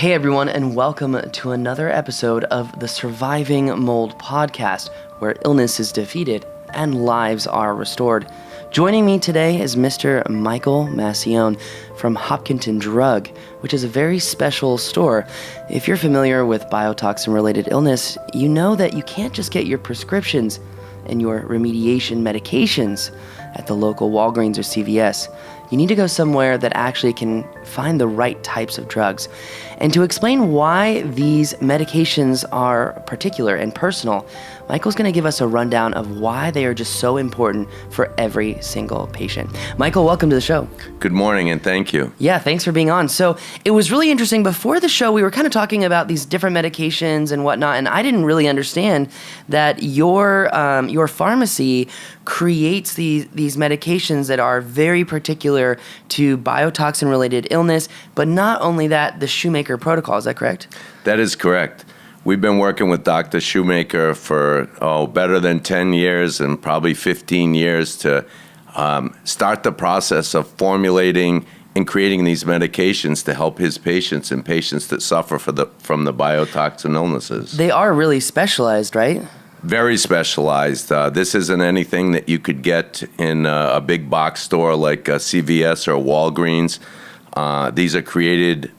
Hey everyone, and welcome to another episode of the Surviving Mold podcast, where illness is defeated and lives are restored. Joining me today is Mr. Michael Massione from Hopkinton Drug, which is a very special store. If you're familiar with biotoxin-related illness, you know that you can't just get your prescriptions and your remediation medications at the local Walgreens or CVS. You need to go somewhere that actually can find the right types of drugs. And to explain why these medications are particular and personal, Michael's going to give us a rundown of why they are just so important for every single patient. Michael, welcome to the show. Good morning, and thank you. Yeah, thanks for being on. So it was really interesting. Before the show, we were kind of talking about these different medications and whatnot, and I didn't really understand that your pharmacy creates these medications that are very particular to biotoxin-related illness, but not only that, the Shoemaker protocol. Is that correct? That is correct. We've been working with Dr. Shoemaker for better than 10 years and probably 15 years to start the process of formulating and creating these medications to help his patients and patients that suffer from the biotoxin illnesses. They are really specialized, right? Very specialized. This isn't anything that you could get in a big box store like a CVS or Walgreens. These are created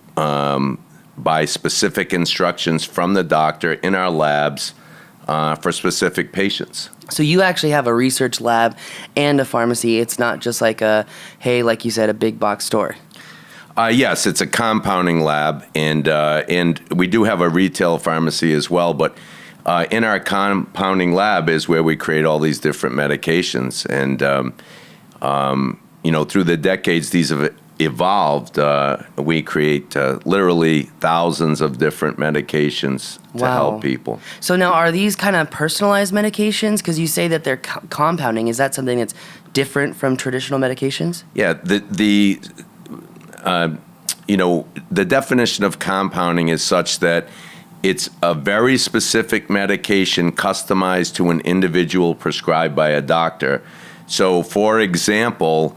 by specific instructions from the doctor in our labs for specific patients. So you actually have a research lab and a pharmacy. It's not just like like you said, a big box store. Yes, it's a compounding lab, and we do have a retail pharmacy as well, but in our compounding lab is where we create all these different medications. And, through the decades, these have evolved. We create literally thousands of different medications to help people. So now, are these kind of personalized medications? Because you say that they're compounding. Is that something that's different from traditional medications? Yeah, the definition of compounding is such that it's a very specific medication customized to an individual prescribed by a doctor. So, for example,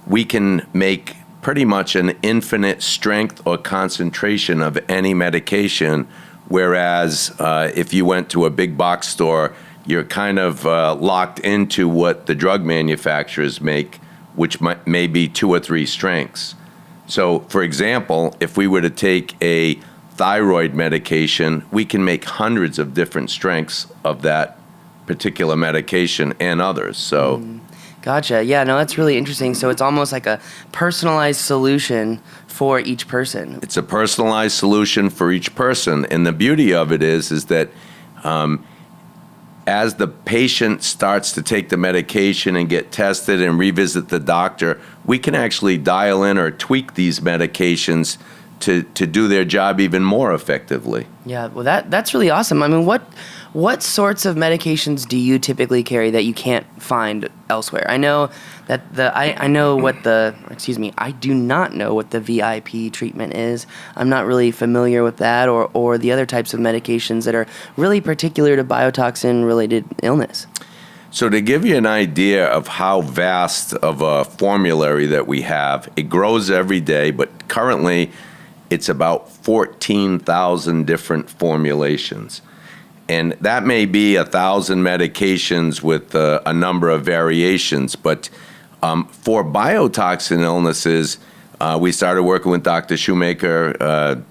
we can make pretty much an infinite strength or concentration of any medication, whereas if you went to a big box store, you're kind of locked into what the drug manufacturers make, which may be 2 or 3 strengths. So, for example, if we were to take a thyroid medication, we can make hundreds of different strengths of that particular medication and others. So. Gotcha. Yeah, no, that's really interesting. So it's almost like a personalized solution for each person. It's a personalized solution for each person. And the beauty of it is that as the patient starts to take the medication and get tested and revisit the doctor, we can actually dial in or tweak these medications to do their job even more effectively. Yeah, well, that's really awesome. I mean, what sorts of medications do you typically carry that you can't find elsewhere? I know that I do not know what the VIP treatment is. I'm not really familiar with that or the other types of medications that are really particular to biotoxin-related illness. So to give you an idea of how vast of a formulary that we have, it grows every day, but currently it's about 14,000 different formulations. And that may be 1,000 medications with a number of variations. But for biotoxin illnesses, we started working with Dr. Shoemaker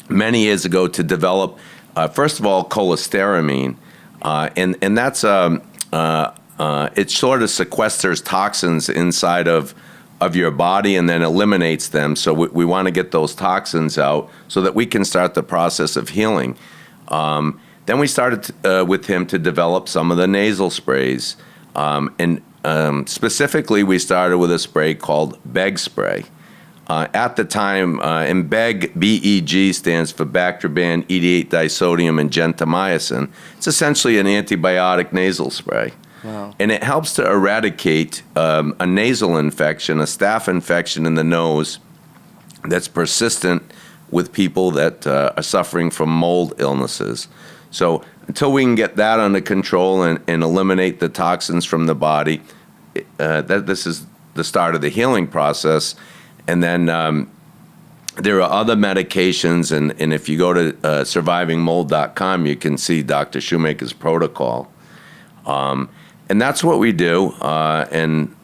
many years ago to develop, first of all, cholestyramine. And that's, it sort of sequesters toxins inside of your body and then eliminates them. So we want to get those toxins out so that we can start the process of healing. Then we started with him to develop some of the nasal sprays. Specifically, we started with a spray called BEG spray. At the time, and BEG, B-E-G, stands for Bactroban, EDTA disodium, and gentamicin. It's essentially an antibiotic nasal spray. Wow. And it helps to eradicate a nasal infection, a staph infection in the nose that's persistent with people that are suffering from mold illnesses. So until we can get that under control and eliminate the toxins from the body, this is the start of the healing process. And then there are other medications, and if you go to survivingmold.com, you can see Dr. Shoemaker's protocol. And that's what we do. And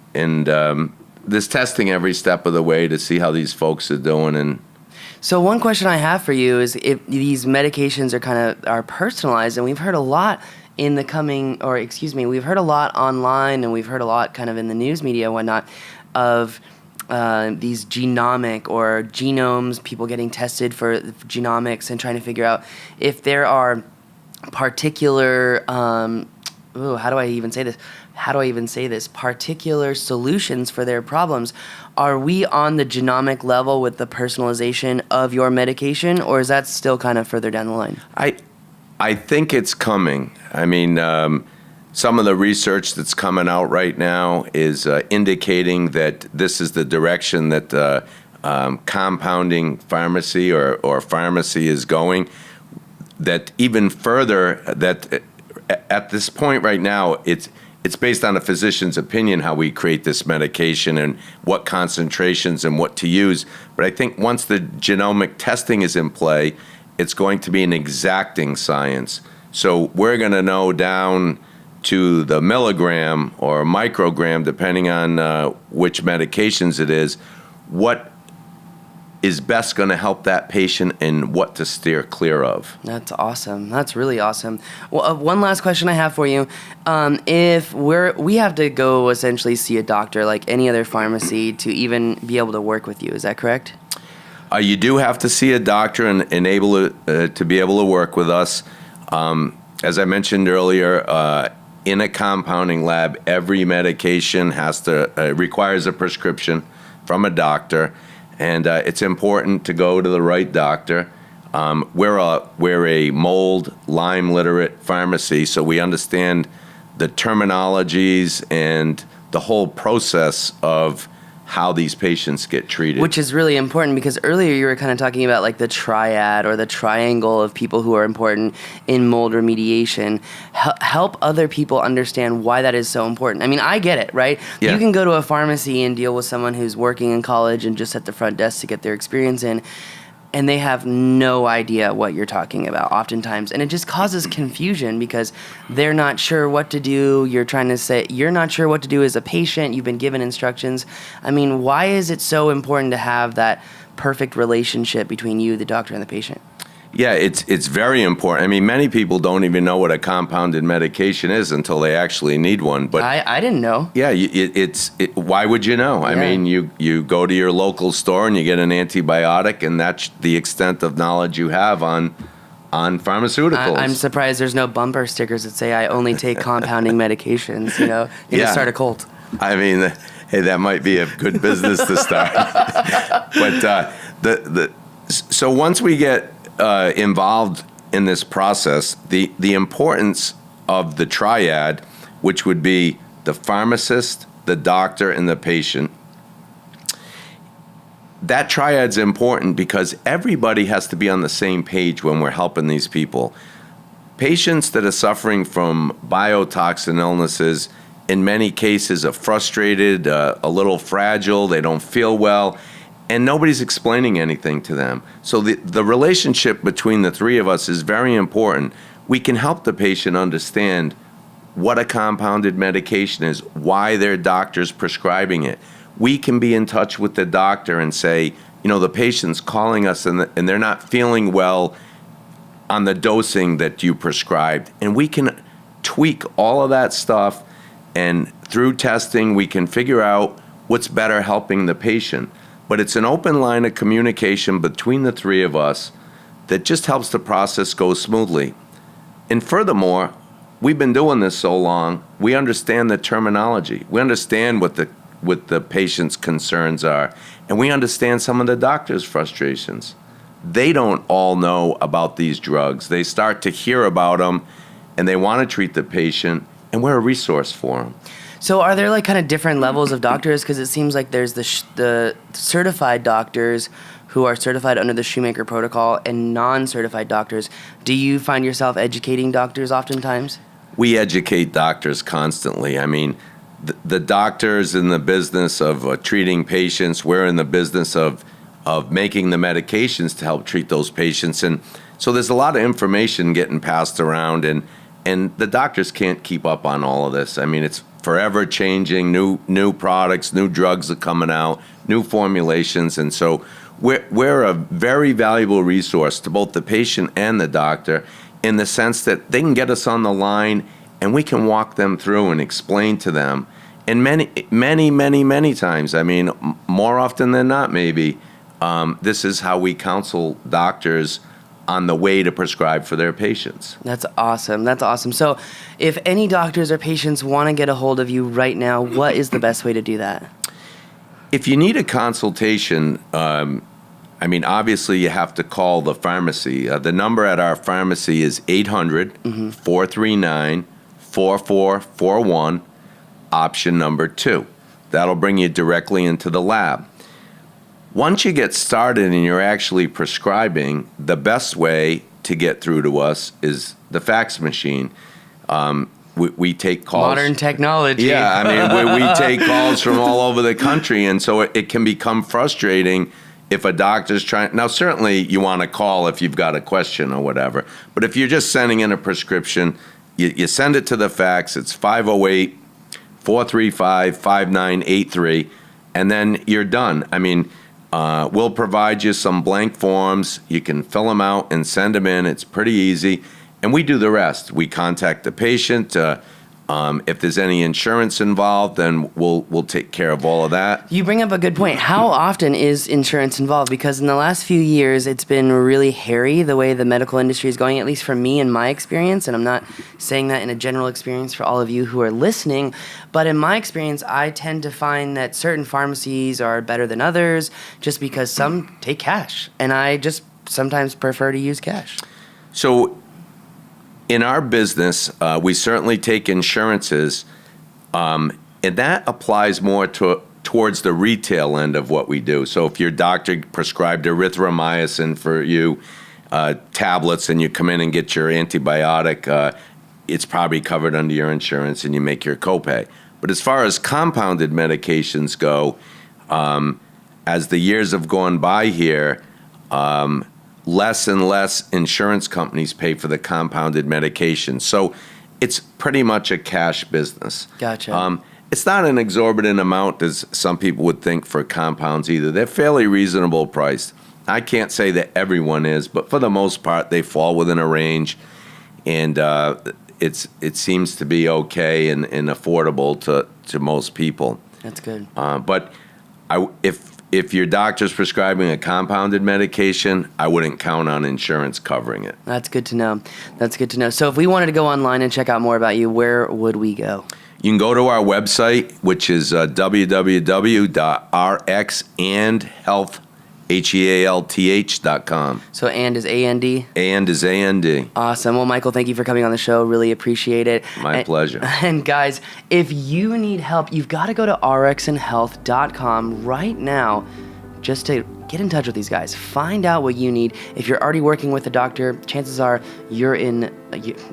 there's testing every step of the way to see how these folks are doing. And so one question I have for you is if these medications are personalized, and we've heard a lot we've heard a lot online, and we've heard a lot kind of in the news media and whatnot of these genomic or genomes, people getting tested for genomics and trying to figure out if there are particular, how do I even say this? Particular solutions for their problems. Are we on the genomic level with the personalization of your medication, or is that still kind of further down the line? I think it's coming. I mean, some of the research that's coming out right now is indicating that this is the direction that compounding pharmacy or pharmacy is going. That even further, that at this point right now, it's based on a physician's opinion how we create this medication and what concentrations and what to use. But I think once the genomic testing is in play, it's going to be an exacting science. So we're going to know down to the milligram or microgram, depending on which medications it is, what is best going to help that patient and what to steer clear of. That's awesome. That's really awesome. Well, one last question I have for you. If we have to go essentially see a doctor like any other pharmacy to even be able to work with you, is that correct? You do have to see a doctor and able to be able to work with us. As I mentioned earlier, in a compounding lab, every medication requires a prescription from a doctor, and it's important to go to the right doctor. We're a mold, Lyme literate pharmacy, so we understand the terminologies and the whole process of how these patients get treated. Which is really important, because earlier you were kind of talking about like the triad or the triangle of people who are important in mold remediation. Help other people understand why that is so important. I mean, I get it, right? Yeah. You can go to a pharmacy and deal with someone who's working in college and just at the front desk to get their experience in, and they have no idea what you're talking about oftentimes. And it just causes confusion because they're not sure what to do. You're not sure what to do as a patient. You've been given instructions. I mean, why is it so important to have that perfect relationship between you, the doctor, and the patient? Yeah, it's very important. I mean, many people don't even know what a compounded medication is until they actually need one. But I didn't know. Yeah, why would you know? I mean, you go to your local store and you get an antibiotic, and that's the extent of knowledge you have on pharmaceuticals. I'm surprised there's no bumper stickers that say I only take compounding medications. You need to start a cult. I mean, hey, that might be a good business to start. But so once we get involved in this process, the importance of the triad, which would be the pharmacist, the doctor, and the patient, that triad's important because everybody has to be on the same page when we're helping these people. Patients that are suffering from biotoxin illnesses, in many cases, are frustrated, a little fragile, they don't feel well, and nobody's explaining anything to them. So the relationship between the three of us is very important. We can help the patient understand what a compounded medication is, why their doctor's prescribing it. We can be in touch with the doctor and say, the patient's calling us and they're not feeling well on the dosing that you prescribed. And we can tweak all of that stuff, and through testing, we can figure out what's better helping the patient. But it's an open line of communication between the three of us that just helps the process go smoothly. And furthermore, we've been doing this so long, we understand the terminology. We understand what the patient's concerns are, and we understand some of the doctor's frustrations. They don't all know about these drugs. They start to hear about them, and they want to treat the patient, and we're a resource for them. So are there like kind of different levels of doctors? Because it seems like there's the certified doctors who are certified under the Shoemaker protocol and non-certified doctors. Do you find yourself educating doctors oftentimes? We educate doctors constantly. I mean, the doctors in the business of treating patients. We're in the business of of making the medications to help treat those patients. And so there's a lot of information getting passed around, and the doctors can't keep up on all of this. I mean, it's forever changing, new products, new drugs are coming out, new formulations. And so we're a very valuable resource to both the patient and the doctor in the sense that they can get us on the line and we can walk them through and explain to them. And many times, I mean, more often than not, maybe, this is how we counsel doctors on the way to prescribe for their patients. That's awesome. That's awesome. So if any doctors or patients want to get a hold of you right now, what is the best way to do that? If you need a consultation, I mean, obviously you have to call the pharmacy. The number at our pharmacy is 800-439-4441, option number 2. That'll bring you directly into the lab. Once you get started and you're actually prescribing, the best way to get through to us is the fax machine. We take calls. Modern technology. Yeah, I mean, we take calls from all over the country, and so it can become frustrating if a doctor's trying. Now, certainly you want to call if you've got a question or whatever, but if you're just sending in a prescription, you send it to the fax. It's 508-435-5983, and then you're done. I mean, we'll provide you some blank forms. You can fill them out and send them in. It's pretty easy. And we do the rest. We contact the patient. If there's any insurance involved, then we'll take care of all of that. You bring up a good point. How often is insurance involved? Because in the last few years, it's been really hairy the way the medical industry is going, at least for me in my experience. And I'm not saying that in a general experience for all of you who are listening. But in my experience, I tend to find that certain pharmacies are better than others just because some take cash. And I just sometimes prefer to use cash. So in our business, we certainly take insurances, and that applies more towards the retail end of what we do. So if your doctor prescribed erythromycin for you, tablets, and you come in and get your antibiotic, it's probably covered under your insurance and you make your copay. But as far as compounded medications go, as the years have gone by here, less and less insurance companies pay for the compounded medication. So it's pretty much a cash business. Gotcha. It's not an exorbitant amount as some people would think for compounds either. They're fairly reasonable priced. I can't say that everyone is, but for the most part, they fall within a range. And it seems to be okay and affordable to most people. That's good. But if your doctor's prescribing a compounded medication, I wouldn't count on insurance covering it. That's good to know. That's good to know. So if we wanted to go online and check out more about you, where would we go? You can go to our website, which is www.rxandhealth.com. So and is A-N-D? And is A-N-D. Awesome. Well, Michael, thank you for coming on the show. Really appreciate it. My pleasure. And guys, if you need help, you've got to go to rxandhealth.com right now just to get in touch with these guys. Find out what you need. If you're already working with a doctor, chances are you're in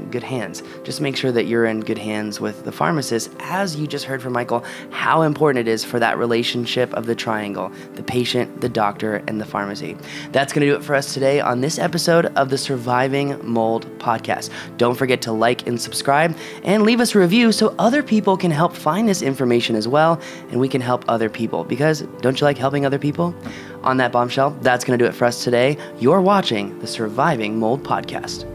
good hands. Just make sure that you're in good hands with the pharmacist. As you just heard from Michael, how important it is for that relationship of the triangle, the patient, the doctor, and the pharmacy. That's going to do it for us today on this episode of the Surviving Mold podcast. Don't forget to like and subscribe and leave us a review so other people can help find this information as well, and we can help other people, because don't you like helping other people? On that bombshell, that's going to do it for us today. You're watching the Surviving Mold podcast.